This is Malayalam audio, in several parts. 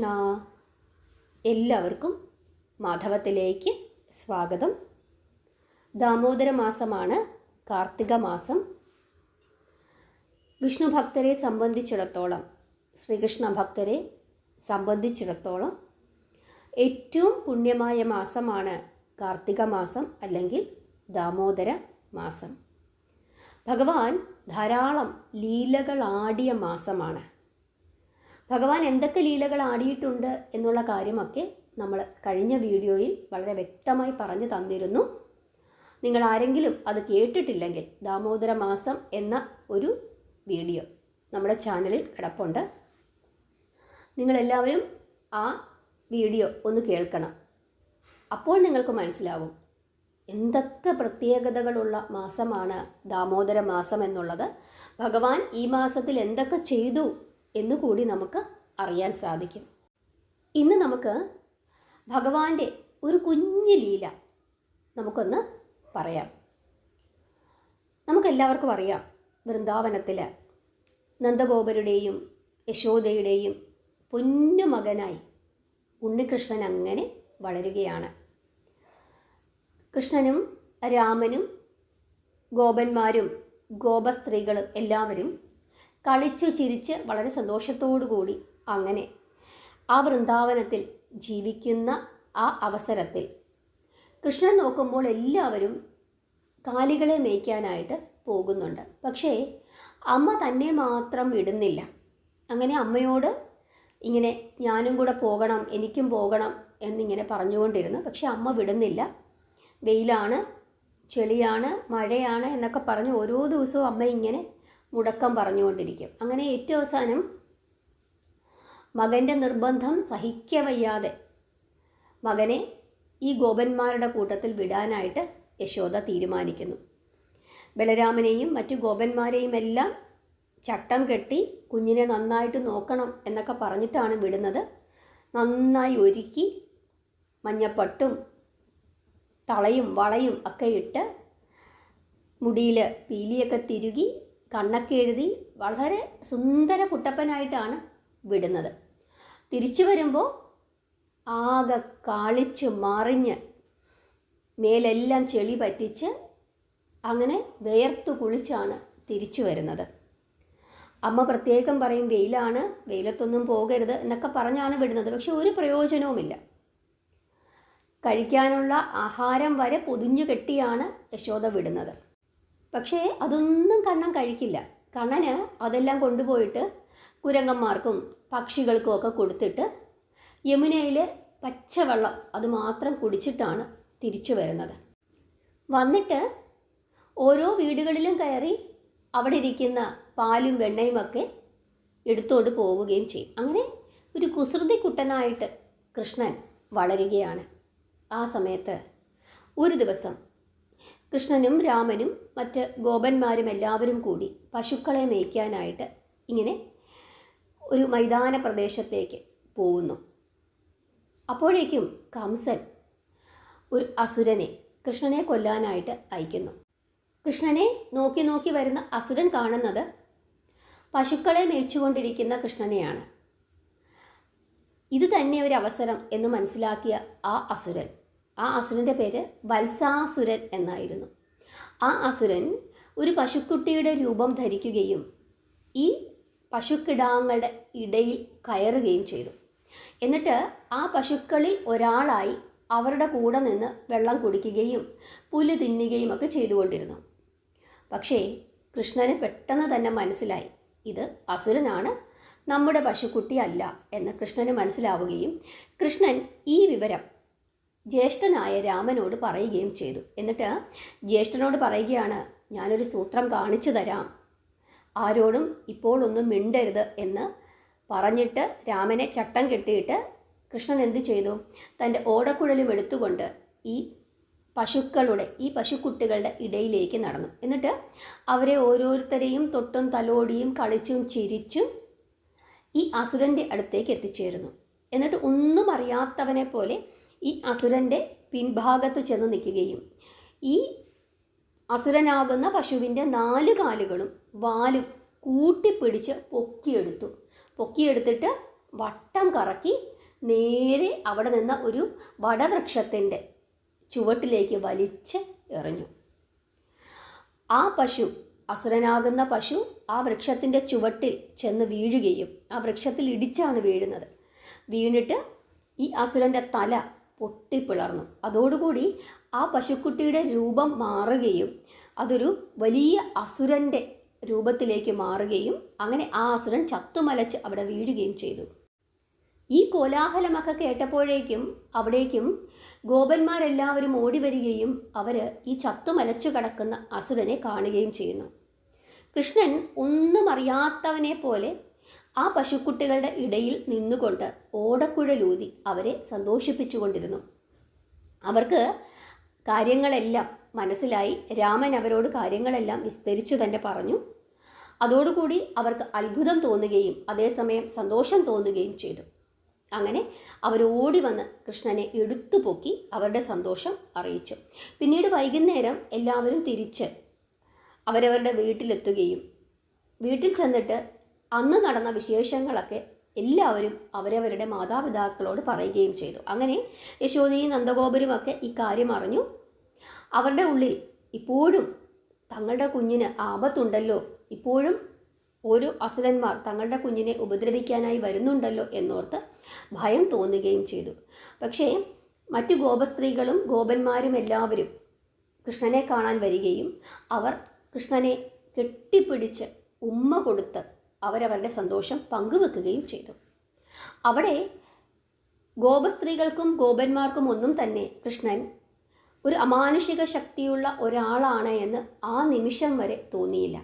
കൃഷ്ണ. എല്ലാവർക്കും മാധവത്തിലേക്ക് സ്വാഗതം. ദാമോദര മാസമാണ് കാർത്തിക മാസം. വിഷ്ണു ഭക്തരെ സംബന്ധിച്ചിടത്തോളം, ശ്രീകൃഷ്ണ ഭക്തരെ സംബന്ധിച്ചിടത്തോളം ഏറ്റവും പുണ്യമായ മാസമാണ് കാർത്തിക മാസം അല്ലെങ്കിൽ ദാമോദര മാസം. ഭഗവാൻ ധാരാളം ലീലകൾ ആടിയ മാസമാണ്. ഭഗവാൻ എന്തൊക്കെ ലീലകൾ ആടിയിട്ടുണ്ട് എന്നുള്ള കാര്യമൊക്കെ നമ്മൾ കഴിഞ്ഞ വീഡിയോയിൽ വളരെ വ്യക്തമായി പറഞ്ഞു തന്നിരുന്നു. നിങ്ങൾ ആരെങ്കിലും അത് കേട്ടിട്ടില്ലെങ്കിൽ ദാമോദര മാസം എന്ന ഒരു വീഡിയോ നമ്മുടെ ചാനലിൽ കിടപ്പുണ്ട്. നിങ്ങളെല്ലാവരും ആ വീഡിയോ ഒന്ന് കേൾക്കണം. അപ്പോൾ നിങ്ങൾക്ക് മനസ്സിലാവും എന്തൊക്കെ പ്രത്യേകതകളുള്ള മാസമാണ് ദാമോദര മാസം എന്നുള്ളത്. ഭഗവാൻ ഈ മാസത്തിൽ എന്തൊക്കെ ചെയ്തു എന്നുകൂടി നമുക്ക് അറിയാൻ സാധിക്കും. ഇന്ന് നമുക്ക് ഭഗവാന്റെ ഒരു കുഞ്ഞു ലീല നമുക്കൊന്ന് പറയാം. നമുക്കെല്ലാവർക്കും അറിയാം, വൃന്ദാവനത്തിൽ നന്ദഗോപരുടെയും യശോദയുടെയും പൊന്നുമകനായി ഉണ്ണികൃഷ്ണൻ അങ്ങനെ വളരുകയാണ്. കൃഷ്ണനും രാമനും ഗോപന്മാരും ഗോപസ്ത്രീകളും എല്ലാവരും കളിച്ചു ചിരിച്ച് വളരെ സന്തോഷത്തോടു കൂടി അങ്ങനെ ആ വൃന്ദാവനത്തിൽ ജീവിക്കുന്ന ആ അവസരത്തിൽ കൃഷ്ണൻ നോക്കുമ്പോൾ എല്ലാവരും കാലികളെ മേയ്ക്കാനായിട്ട് പോകുന്നുണ്ട്. പക്ഷേ അമ്മ തന്നെ മാത്രം വിടുന്നില്ല. അങ്ങനെ അമ്മയോട് ഇങ്ങനെ ഞാനും കൂടെ പോകണം, എനിക്കും പോകണം എന്നിങ്ങനെ പറഞ്ഞുകൊണ്ടിരുന്നു. പക്ഷെ അമ്മ വിടുന്നില്ല. വെയിലാണ്, ചെളിയാണ്, മഴയാണ് എന്നൊക്കെ പറഞ്ഞ് ഓരോ ദിവസവും അമ്മ ഇങ്ങനെ മുടക്കം പറഞ്ഞുകൊണ്ടിരിക്കും. അങ്ങനെ ഏറ്റവും അവസാനം മകൻ്റെ നിർബന്ധം സഹിക്കവയ്യാതെ മകനെ ഈ ഗോപന്മാരുടെ കൂട്ടത്തിൽ വിടാനായിട്ട് യശോദ തീരുമാനിക്കുന്നു. ബലരാമനെയും മറ്റു ഗോപന്മാരെയും എല്ലാം ചട്ടം കെട്ടി കുഞ്ഞിനെ നന്നായിട്ട് നോക്കണം എന്നൊക്കെ പറഞ്ഞിട്ടാണ് വിടുന്നത്. നന്നായി ഒരുക്കി മഞ്ഞപ്പട്ടും തളയും വളയും ഒക്കെ ഇട്ട് മുടിയിൽ പീലിയൊക്കെ തിരുകി കണ്ണൊക്കെ എഴുതി വളരെ സുന്ദര കുട്ടപ്പനായിട്ടാണ് വിടുന്നത്. തിരിച്ചു വരുമ്പോൾ ആകെ കാളിച്ച് മറിഞ്ഞ് മേലെല്ലാം ചെളി പറ്റിച്ച് അങ്ങനെ വേർത്തു കുളിച്ചാണ് തിരിച്ചു വരുന്നത്. അമ്മ പ്രത്യേകം പറയും വെയിലാണ്, വെയിലത്തൊന്നും പോകരുത് എന്നൊക്കെ പറഞ്ഞാണ് വിടുന്നത്. പക്ഷെ ഒരു പ്രയോജനവുമില്ല. കഴിക്കാനുള്ള ആഹാരം വരെ പൊതിഞ്ഞു കെട്ടിയാണ് യശോദ വിടുന്നത്. പക്ഷേ അതൊന്നും കണ്ണൻ കഴിക്കില്ല. കണ്ണന് അതെല്ലാം കൊണ്ടുപോയിട്ട് കുരങ്ങന്മാർക്കും പക്ഷികൾക്കും ഒക്കെ കൊടുത്തിട്ട് യമുനയിൽ പച്ചവെള്ളം അത് മാത്രം കുടിച്ചിട്ടാണ് തിരിച്ചു വരുന്നത്. വന്നിട്ട് ഓരോ വീടുകളിലും കയറി അവിടെ ഇരിക്കുന്ന പാലും വെണ്ണയും ഒക്കെ എടുത്തോണ്ട് പോവുകയും ചെയ്യും. അങ്ങനെ ഒരു കുസൃതി കുട്ടനായിട്ട് കൃഷ്ണൻ വളരുകയാണ്. ആ സമയത്ത് ഒരു ദിവസം കൃഷ്ണനും രാമനും മറ്റ് ഗോപന്മാരും എല്ലാവരും കൂടി പശുക്കളെ മേയ്ക്കാനായിട്ട് ഇങ്ങനെ ഒരു മൈതാന പ്രദേശത്തേക്ക് പോകുന്നു. അപ്പോഴേക്കും കംസൻ ഒരു അസുരനെ കൃഷ്ണനെ കൊല്ലാനായിട്ട് അയക്കുന്നു. കൃഷ്ണനെ നോക്കി നോക്കി വരുന്ന അസുരൻ കാണുന്നത് പശുക്കളെ മേയിച്ചുകൊണ്ടിരിക്കുന്ന കൃഷ്ണനെയാണ്. ഇത് തന്നെ ഒരു അവസരം എന്ന് മനസ്സിലാക്കിയ ആ അസുരൻ്റെ പേര് വത്സാസുരൻ എന്നായിരുന്നു. ആ അസുരൻ ഒരു പശുക്കുട്ടിയുടെ രൂപം ധരിക്കുകയും ഈ പശുക്കിടാങ്ങളുടെ ഇടയിൽ കയറുകയും ചെയ്തു. എന്നിട്ട് ആ പശുക്കളിൽ ഒരാളായി അവരുടെ കൂടെ നിന്ന് വെള്ളം കുടിക്കുകയും പുല്ല് തിന്നുകയും ഒക്കെ ചെയ്തുകൊണ്ടിരുന്നു. പക്ഷേ കൃഷ്ണന് പെട്ടെന്ന് തന്നെ മനസ്സിലായി ഇത് അസുരനാണ്, നമ്മുടെ പശുക്കുട്ടി അല്ല എന്ന് കൃഷ്ണന് മനസ്സിലാവുകയും കൃഷ്ണൻ ഈ വിവരം ജ്യേഷ്ഠനായ രാമനോട് പറയുകയും ചെയ്തു. എന്നിട്ട് ജ്യേഷ്ഠനോട് പറയുകയാണ്, ഞാനൊരു സൂത്രം കാണിച്ചു തരാം, ആരോടും ഇപ്പോൾ ഒന്നും മിണ്ടരുത് എന്ന് പറഞ്ഞിട്ട് രാമനെ ചട്ടം കെട്ടിയിട്ട് കൃഷ്ണൻ എന്ത് ചെയ്തു? തൻ്റെ ഓടക്കുഴലും എടുത്തുകൊണ്ട് ഈ പശുക്കുട്ടികളുടെ ഇടയിലേക്ക് നടന്നു. എന്നിട്ട് അവരെ ഓരോരുത്തരെയും തൊട്ടും തലോടിയും കളിച്ചും ചിരിച്ചും ഈ അസുരൻ്റെ അടുത്തേക്ക് എത്തിച്ചേരുന്നു. എന്നിട്ട് ഒന്നും അറിയാത്തവനെ പോലെ ഈ അസുരൻ്റെ പിൻഭാഗത്ത് ചെന്ന് നിൽക്കുകയും ഈ അസുരനാകുന്ന പശുവിൻ്റെ 4 കാലുകളും കൂട്ടിപ്പിടിച്ച് പൊക്കിയെടുത്തിട്ട് വട്ടം കറക്കി നേരെ അവിടെ നിന്ന് ഒരു വടവൃക്ഷത്തിൻ്റെ ചുവട്ടിലേക്ക് വലിച്ച് എറിഞ്ഞു. ആ പശു, അസുരനാകുന്ന പശു ആ വൃക്ഷത്തിൻ്റെ ചുവട്ടിൽ ചെന്ന് വീഴുകയും, ആ വൃക്ഷത്തിൽ ഇടിച്ചാണ് വീഴുന്നത്. വീണിട്ട് ഈ അസുരൻ്റെ തല പൊട്ടിപ്പിളർന്നു. അതോടുകൂടി ആ പശുക്കുട്ടിയുടെ രൂപം മാറുകയും അതൊരു വലിയ അസുരൻ്റെ രൂപത്തിലേക്ക് മാറുകയും അങ്ങനെ ആ അസുരൻ ചത്തുമലച്ച് അവിടെ വീഴുകയും ചെയ്തു. ഈ കോലാഹലമൊക്കെ കേട്ടപ്പോഴേക്കും അവിടേക്കും ഗോപന്മാരെല്ലാവരും ഓടി വരികയും അവർ ഈ ചത്തുമലച്ചു കിടക്കുന്ന അസുരനെ കാണുകയും ചെയ്യുന്നു. കൃഷ്ണൻ ഒന്നും അറിയാത്തവനെ പോലെ ആ പശുക്കുട്ടികളുടെ ഇടയിൽ നിന്നുകൊണ്ട് ഓടക്കുഴലൂതി അവരെ സന്തോഷിപ്പിച്ചുകൊണ്ടിരുന്നു. അവർക്ക് കാര്യങ്ങളെല്ലാം മനസ്സിലായി. രാമൻ അവരോട് കാര്യങ്ങളെല്ലാം വിസ്തരിച്ചു തന്നെ പറഞ്ഞു. അതോടുകൂടി അവർക്ക് അത്ഭുതം തോന്നുകയും അതേസമയം സന്തോഷം തോന്നുകയും ചെയ്തു. അങ്ങനെ അവർ ഓടി വന്ന് കൃഷ്ണനെ എടുത്തുപൊക്കി അവരുടെ സന്തോഷം അറിയിച്ചു. പിന്നീട് വൈകുന്നേരം എല്ലാവരും തിരിച്ച് അവരവരുടെ വീട്ടിലെത്തുകയും വീട്ടിൽ ചെന്നിട്ട് അന്ന് നടന്ന വിശേഷങ്ങളൊക്കെ എല്ലാവരും അവരവരുടെ മാതാപിതാക്കളോട് പറയുകയും ചെയ്തു. അങ്ങനെ യശോദയും നന്ദഗോപരുമൊക്കെ ഈ കാര്യം അറിഞ്ഞു. അവരുടെ ഉള്ളിൽ ഇപ്പോഴും തങ്ങളുടെ കുഞ്ഞിന് ആപത്തുണ്ടല്ലോ, ഇപ്പോഴും ഓരോ അസുരന്മാർ തങ്ങളുടെ കുഞ്ഞിനെ ഉപദ്രവിക്കാനായി വരുന്നുണ്ടല്ലോ എന്നോർത്ത് ഭയം തോന്നുകയും ചെയ്തു. പക്ഷേ മറ്റു ഗോപസ്ത്രീകളും ഗോപന്മാരും എല്ലാവരും കൃഷ്ണനെ കാണാൻ വരികയും അവർ കൃഷ്ണനെ കെട്ടിപ്പിടിച്ച് ഉമ്മ കൊടുത്ത് അവരവരുടെ സന്തോഷം പങ്കുവെക്കുകയും ചെയ്തു. അവിടെ ഗോപസ്ത്രീകൾക്കും ഗോപന്മാർക്കും ഒന്നും തന്നെ കൃഷ്ണൻ ഒരു അമാനുഷിക ശക്തിയുള്ള ഒരാളാണ് എന്ന് ആ നിമിഷം വരെ തോന്നിയില്ല.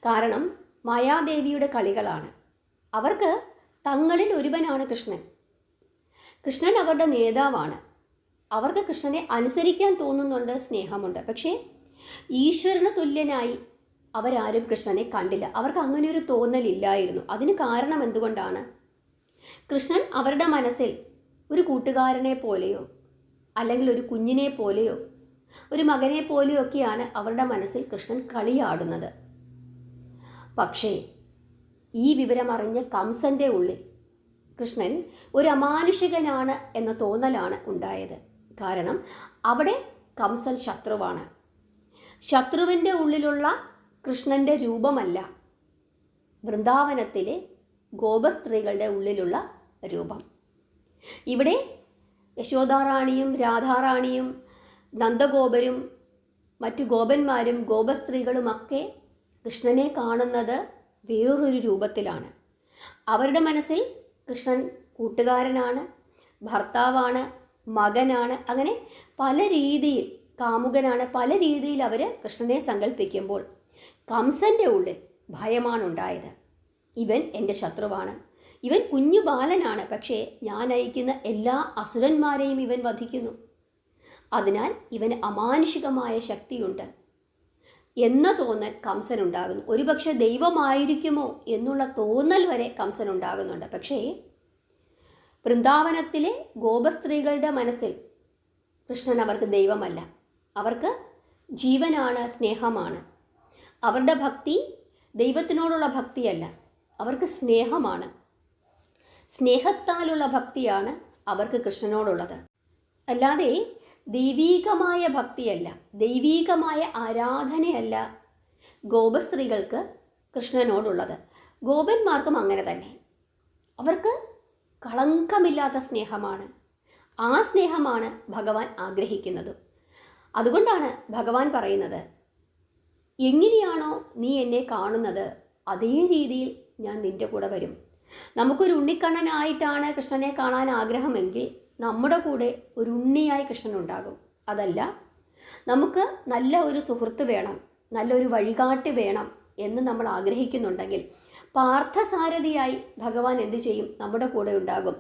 കാരണം മായാദേവിയുടെ കളികളാണ്. അവർക്ക് തങ്ങളിൽ ഒരുവനാണ് കൃഷ്ണൻ. കൃഷ്ണൻ അവരുടെ നേതാവാണ്. അവർക്ക് കൃഷ്ണനെ അനുസരിക്കാൻ തോന്നുന്നുണ്ട്, സ്നേഹമുണ്ട്. പക്ഷേ ഈശ്വരന് തുല്യനായി അവരാരും കൃഷ്ണനെ കണ്ടില്ല. അവർക്ക് അങ്ങനെ ഒരു തോന്നലില്ലായിരുന്നു. അതിന് കാരണം എന്തുകൊണ്ടാണ്? കൃഷ്ണൻ അവരുടെ മനസ്സിൽ ഒരു കൂട്ടുകാരനെ പോലെയോ അല്ലെങ്കിൽ ഒരു കുഞ്ഞിനെ പോലെയോ ഒരു മകനെ പോലെയോ ഒക്കെയാണ് അവരുടെ മനസ്സിൽ കൃഷ്ണൻ കളിയാടുന്നത്. പക്ഷേ ഈ വിവരമറിഞ്ഞ കംസൻ്റെ ഉള്ളിൽ കൃഷ്ണൻ ഒരു അമാനുഷികനാണ് എന്ന തോന്നലാണ് ഉണ്ടായത്. കാരണം അവിടെ കംസൻ ശത്രുവാണ്. ശത്രുവിൻ്റെ ഉള്ളിലുള്ള കൃഷ്ണൻ്റെ രൂപമല്ല വൃന്ദാവനത്തിലെ ഗോപസ്ത്രീകളുടെ ഉള്ളിലുള്ള രൂപം. ഇവിടെ യശോദാറാണിയും രാധാറാണിയും നന്ദഗോപരും മറ്റു ഗോപന്മാരും ഗോപസ്ത്രീകളുമൊക്കെ കൃഷ്ണനെ കാണുന്നത് വേറൊരു രൂപത്തിലാണ്. അവരുടെ മനസ്സിൽ കൃഷ്ണൻ കൂട്ടുകാരനാണ്, ഭർത്താവാണ്, മകനാണ്, അങ്ങനെ പല രീതിയിൽ കാമുകനാണ്. പല രീതിയിൽ അവർ കൃഷ്ണനെ സങ്കല്പിക്കുമ്പോൾ കംസൻ്റെ ഉള്ളിൽ ഭയമാണ് ഉണ്ടായത്. ഇവൻ എൻ്റെ ശത്രുവാണ്, ഇവൻ കുഞ്ഞു ബാലനാണ്, പക്ഷേ ഞാൻ അയക്കുന്ന എല്ലാ അസുരന്മാരെയും ഇവൻ വധിക്കുന്നു. അതിനാൽ ഇവന് അമാനുഷികമായ ശക്തിയുണ്ട് എന്ന തോന്നൽ കംസനുണ്ടാകുന്നു. ഒരുപക്ഷെ ദൈവമായിരിക്കുമോ എന്നുള്ള തോന്നൽ വരെ കംസനുണ്ടാകുന്നുണ്ട്. പക്ഷേ വൃന്ദാവനത്തിലെ ഗോപസ്ത്രീകളുടെ മനസ്സിൽ കൃഷ്ണൻ അവർക്ക് ദൈവമല്ല, അവർക്ക് ജീവനാണ്, സ്നേഹമാണ്. അവരുടെ ഭക്തി ദൈവത്തിനോടുള്ള ഭക്തിയല്ല, അവർക്ക് സ്നേഹമാണ്. സ്നേഹത്താലുള്ള ഭക്തിയാണ് അവർക്ക് കൃഷ്ണനോടുള്ളത്. അല്ലാതെ ദൈവീകമായ ഭക്തിയല്ല, ദൈവീകമായ ആരാധനയല്ല ഗോപസ്ത്രീകൾക്ക് കൃഷ്ണനോടുള്ളത്. ഗോപന്മാർക്കും അങ്ങനെ തന്നെ. അവർക്ക് കളങ്കമില്ലാത്ത സ്നേഹമാണ്. ആ സ്നേഹമാണ് ഭഗവാൻ ആഗ്രഹിക്കുന്നത്. അതുകൊണ്ടാണ് ഭഗവാൻ പറയുന്നത്, എങ്ങനെയാണോ നീ എന്നെ കാണുന്നത് അതേ രീതിയിൽ ഞാൻ നിൻ്റെ കൂടെ വരും. നമുക്കൊരു ഉണ്ണിക്കണ്ണനായിട്ടാണ് കൃഷ്ണനെ കാണാൻ ആഗ്രഹമെങ്കിൽ നമ്മുടെ കൂടെ ഒരു ഉണ്ണിയായി കൃഷ്ണനുണ്ടാകും. അതല്ല, നമുക്ക് നല്ല ഒരു സുഹൃത്ത് വേണം, നല്ലൊരു വഴികാട്ടി വേണം എന്ന് നമ്മൾ ആഗ്രഹിക്കുന്നുണ്ടെങ്കിൽ പാർത്ഥസാരഥിയായി ഭഗവാൻ എന്തു ചെയ്യും? നമ്മുടെ കൂടെ ഉണ്ടാകും.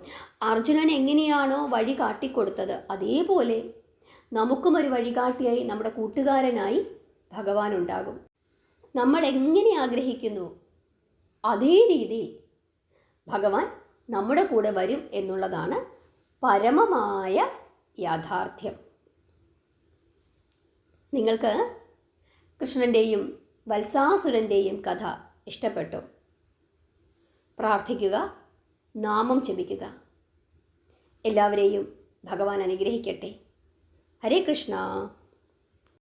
അർജുനൻ എങ്ങനെയാണോ വഴി കാട്ടിക്കൊടുത്തത് അതേപോലെ നമുക്കും ഒരു വഴികാട്ടിയായി, നമ്മുടെ കൂട്ടുകാരനായി ഭഗവാൻ ഉണ്ടാകും. നമ്മൾ എങ്ങനെ ആഗ്രഹിക്കുന്നു അതേ രീതിയിൽ ഭഗവാൻ നമ്മുടെ കൂടെ വരും എന്നുള്ളതാണ് പരമമായ യാഥാർത്ഥ്യം. നിങ്ങൾക്ക് കൃഷ്ണൻ്റെയും വത്സാസുരൻ്റെയും കഥ ഇഷ്ടപ്പെട്ടു? പ്രാർത്ഥിക്കുക, നാമം ജപിക്കുക. എല്ലാവരെയും ഭഗവാൻ അനുഗ്രഹിക്കട്ടെ. ഹരേ കൃഷ്ണ.